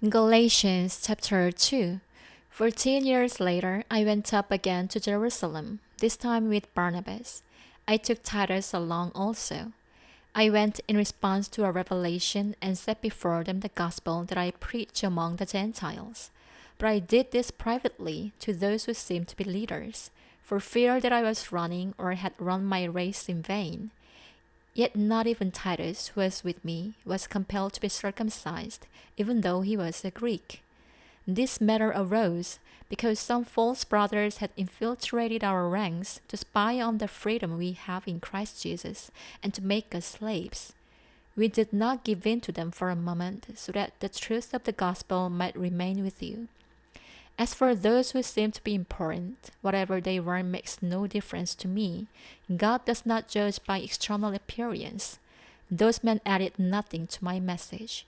Galatians chapter 2. 14 years later, I went up again to Jerusalem, this time with Barnabas. I took Titus along also. I went in response to a revelation and set before them the gospel that I preach among the Gentiles. But I did this privately to those who seemed to be leaders, for fear that I was running or had run my race in vain. Yet not even Titus, who was with me, was compelled to be circumcised, even though he was a Greek. This matter arose because some false brothers had infiltrated our ranks to spy on the freedom we have in Christ Jesus and to make us slaves. We did not give in to them for a moment, so that the truth of the gospel might remain with you. As for those who seem to be important, whatever they were makes no difference to me. God does not judge by external appearance. Those men added nothing to my message.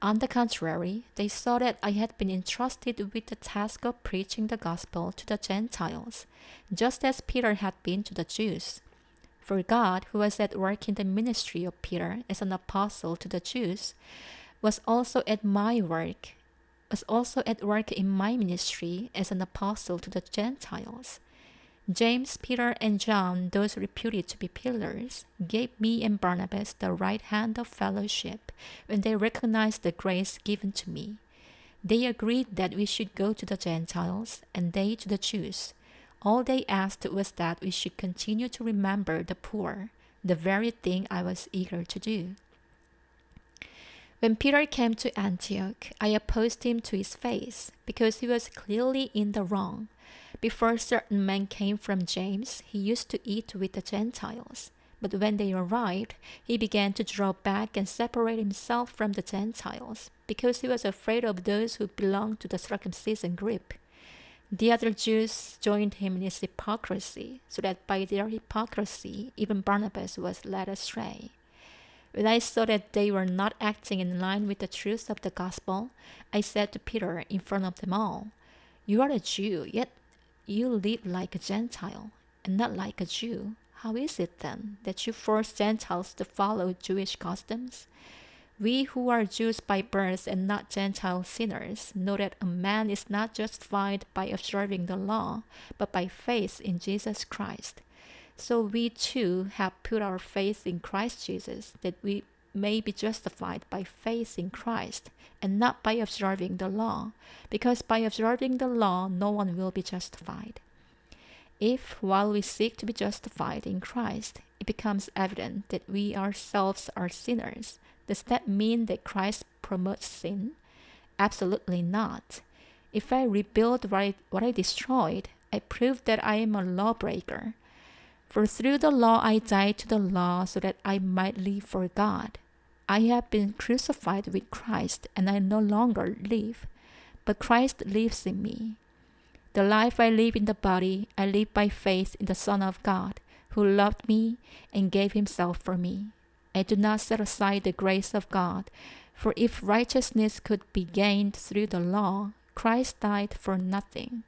On the contrary, they saw that I had been entrusted with the task of preaching the gospel to the Gentiles, just as Peter had been to the Jews. For God, who was at work in the ministry of Peter as an apostle to the Jews, was also at work in my ministry as an apostle to the Gentiles. James, Peter, and John, those reputed to be pillars, gave me and Barnabas the right hand of fellowship when they recognized the grace given to me. They agreed that we should go to the Gentiles, and they to the Jews. All they asked was that we should continue to remember the poor, the very thing I was eager to do. When Peter came to Antioch, I opposed him to his face, because he was clearly in the wrong. Before certain men came from James, he used to eat with the Gentiles. But when they arrived, he began to draw back and separate himself from the Gentiles, because he was afraid of those who belonged to the circumcision group. The other Jews joined him in his hypocrisy, so that by their hypocrisy, even Barnabas was led astray. When I saw that they were not acting in line with the truth of the gospel, I said to Peter in front of them all, "You are a Jew, yet you live like a Gentile, and not like a Jew. How is it then that you force Gentiles to follow Jewish customs? We who are Jews by birth and not Gentile sinners know that a man is not justified by observing the law, but by faith in Jesus Christ. So we too have put our faith in Christ Jesus, that we may be justified by faith in Christ, and not by observing the law, because by observing the law no one will be justified. If, while we seek to be justified in Christ, it becomes evident that we ourselves are sinners, does that mean that Christ promotes sin? Absolutely not. If I rebuild what I destroyed, I prove that I am a lawbreaker. For through the law I died to the law so that I might live for God. I have been crucified with Christ, and I no longer live, but Christ lives in me. The life I live in the body, I live by faith in the Son of God, who loved me and gave himself for me. I do not set aside the grace of God, for if righteousness could be gained through the law, Christ died for nothing.